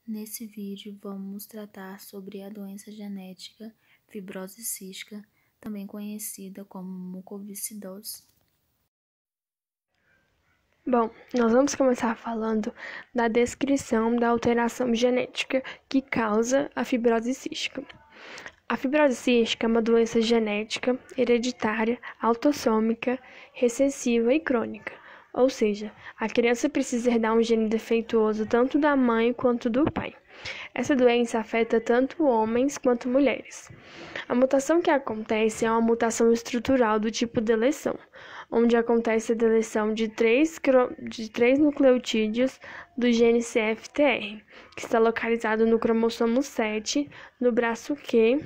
Nesse vídeo vamos tratar sobre a doença genética fibrose cística, também conhecida como mucoviscidose. Bom, nós vamos começar falando da descrição da alteração genética que causa a fibrose cística. A fibrose cística é uma doença genética, hereditária, autossômica, recessiva e crônica. Ou seja, a criança precisa herdar um gene defeituoso tanto da mãe quanto do pai. Essa doença afeta tanto homens quanto mulheres. A mutação que acontece é uma mutação estrutural do tipo deleção, onde acontece a deleção de três nucleotídeos do gene CFTR, que está localizado no cromossomo 7, no braço Q,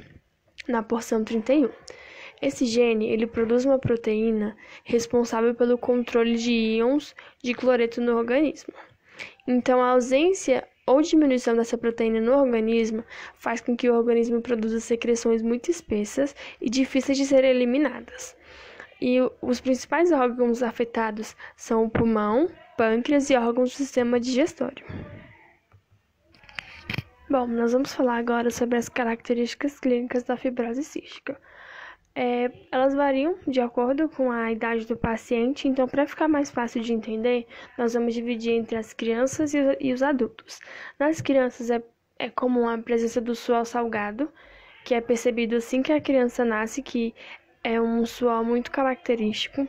na porção 31. Esse gene ele produz uma proteína responsável pelo controle de íons de cloreto no organismo. Então, a ausência ou diminuição dessa proteína no organismo faz com que o organismo produza secreções muito espessas e difíceis de serem eliminadas. E os principais órgãos afetados são o pulmão, pâncreas e órgãos do sistema digestório. Bom, nós vamos falar agora sobre as características clínicas da fibrose cística. Elas variam de acordo com a idade do paciente, então para ficar mais fácil de entender, nós vamos dividir entre as crianças e os adultos. Nas crianças é comum a presença do suor salgado, que é percebido assim que a criança nasce, que é um suor muito característico,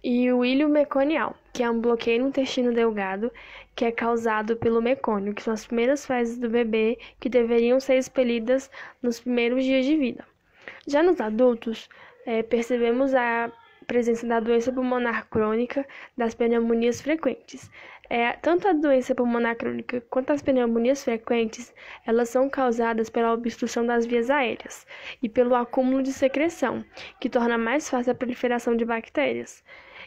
e o íleo meconial, que é um bloqueio no intestino delgado, que é causado pelo mecônio, que são as primeiras fezes do bebê que deveriam ser expelidas nos primeiros dias de vida. Já nos adultos, percebemos a presença da doença pulmonar crônica, das pneumonias frequentes. Tanto a doença pulmonar crônica quanto as pneumonias frequentes, elas são causadas pela obstrução das vias aéreas e pelo acúmulo de secreção, que torna mais fácil a proliferação de bactérias.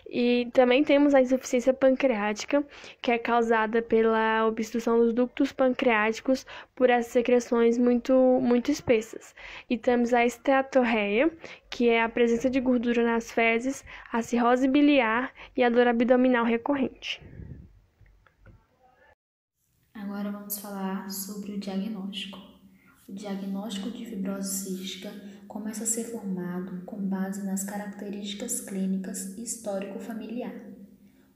E também temos a insuficiência pancreática, que é causada pela obstrução dos ductos pancreáticos por essas secreções muito espessas. E temos a esteatorreia, que é a presença de gordura nas fezes, a cirrose biliar e a dor abdominal recorrente. Agora vamos falar sobre o diagnóstico. O diagnóstico de fibrose cística começa a ser formado com base nas características clínicas e histórico familiar.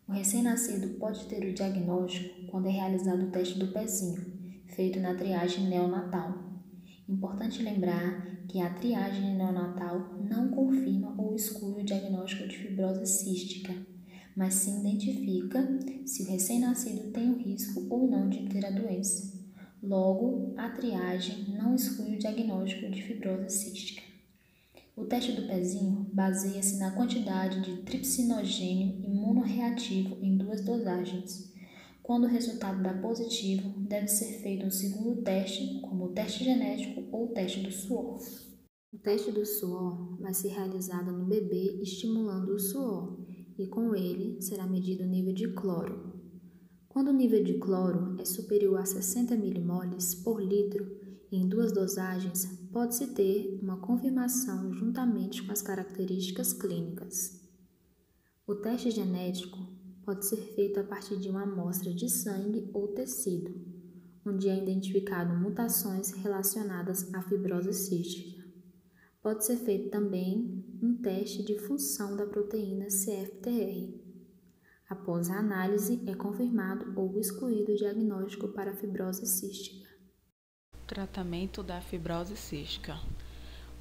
O recém-nascido pode ter o diagnóstico quando é realizado o teste do pezinho, feito na triagem neonatal. Importante lembrar que a triagem neonatal não confirma ou exclui o diagnóstico de fibrose cística, mas se identifica se o recém-nascido tem o risco ou não de ter a doença. Logo, a triagem não exclui o diagnóstico de fibrose cística. O teste do pezinho baseia-se na quantidade de tripsinogênio imunorreativo em 2 dosagens. Quando o resultado dá positivo, deve ser feito um segundo teste, como o teste genético ou o teste do suor. O teste do suor vai ser realizado no bebê estimulando o suor e com ele será medido o nível de cloro. Quando o nível de cloro é superior a 60 milimoles por litro em 2 dosagens, pode-se ter uma confirmação juntamente com as características clínicas. O teste genético pode ser feito a partir de uma amostra de sangue ou tecido, onde é identificado mutações relacionadas à fibrose cística. Pode ser feito também um teste de função da proteína CFTR. Após a análise, é confirmado ou excluído o diagnóstico para a fibrose cística. Tratamento da fibrose cística.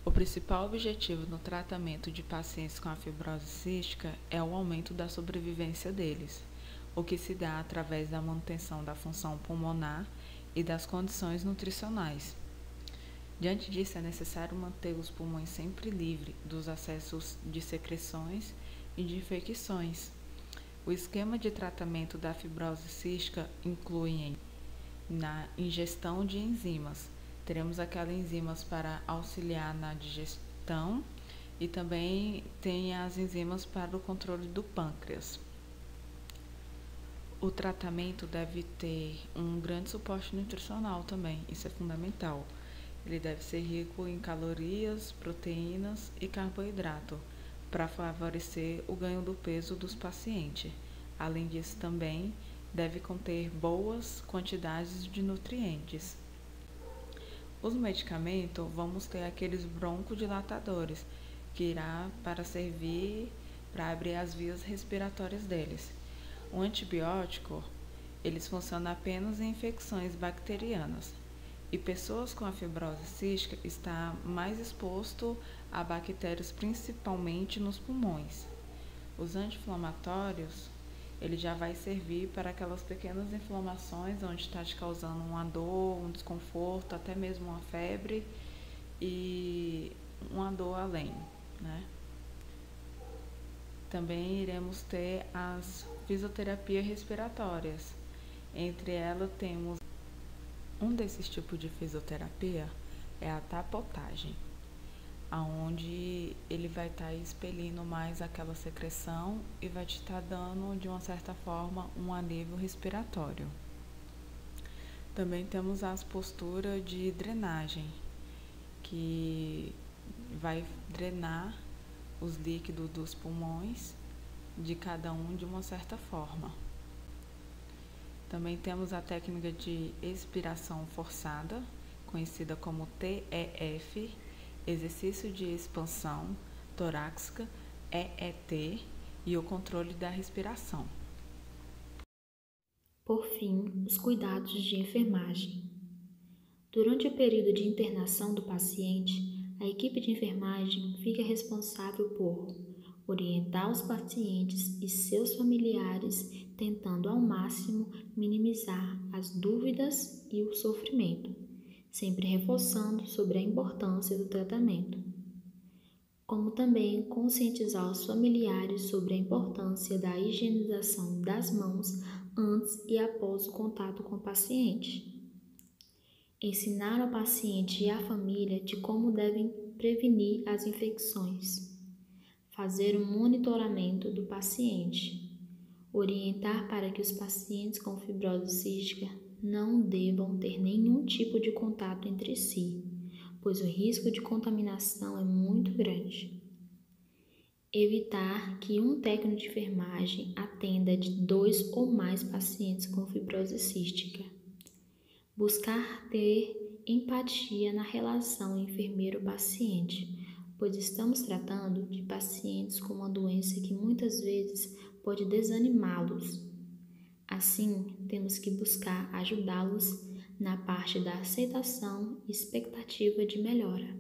O principal objetivo no tratamento de pacientes com a fibrose cística é o aumento da sobrevivência deles, o que se dá através da manutenção da função pulmonar e das condições nutricionais. Diante disso, é necessário manter os pulmões sempre livres dos acessos de secreções e de infecções. O esquema de tratamento da fibrose cística inclui na ingestão de enzimas. Teremos aquelas enzimas para auxiliar na digestão e também tem as enzimas para o controle do pâncreas. O tratamento deve ter um grande suporte nutricional também, isso é fundamental. Ele deve ser rico em calorias, proteínas e carboidrato, para favorecer o ganho do peso dos pacientes. Além disso, também deve conter boas quantidades de nutrientes. Os medicamentos, vamos ter aqueles broncodilatadores, que irá para servir para abrir as vias respiratórias deles. O antibiótico, eles funcionam apenas em infecções bacterianas. E pessoas com a fibrose cística estão mais expostas a bactérias, principalmente nos pulmões. Os anti-inflamatórios, ele já vai servir para aquelas pequenas inflamações onde está te causando uma dor, um desconforto, até mesmo uma febre e uma dor além, né? Também iremos ter as fisioterapias respiratórias. Entre elas temos um desses tipos de fisioterapia é a tapotagem, aonde ele vai estar expelindo mais aquela secreção e vai te estar dando, de uma certa forma, um alívio respiratório. Também temos as posturas de drenagem, que vai drenar os líquidos dos pulmões de cada um de uma certa forma. Também temos a técnica de expiração forçada, conhecida como TEF, exercício de expansão torácica, EET, e o controle da respiração. Por fim, os cuidados de enfermagem. Durante o período de internação do paciente, a equipe de enfermagem fica responsável por orientar os pacientes e seus familiares, tentando ao máximo minimizar as dúvidas e o sofrimento, sempre reforçando sobre a importância do tratamento, como também conscientizar os familiares sobre a importância da higienização das mãos antes e após o contato com o paciente. Ensinar ao paciente e à família de como devem prevenir as infecções. Fazer um monitoramento do paciente. Orientar para que os pacientes com fibrose cística não devam ter nenhum tipo de contato entre si, pois o risco de contaminação é muito grande. Evitar que um técnico de enfermagem atenda de 2 ou mais pacientes com fibrose cística. Buscar ter empatia na relação enfermeiro-paciente, pois estamos tratando de pacientes com uma doença que muitas vezes pode desanimá-los. Assim, temos que buscar ajudá-los na parte da aceitação e expectativa de melhora.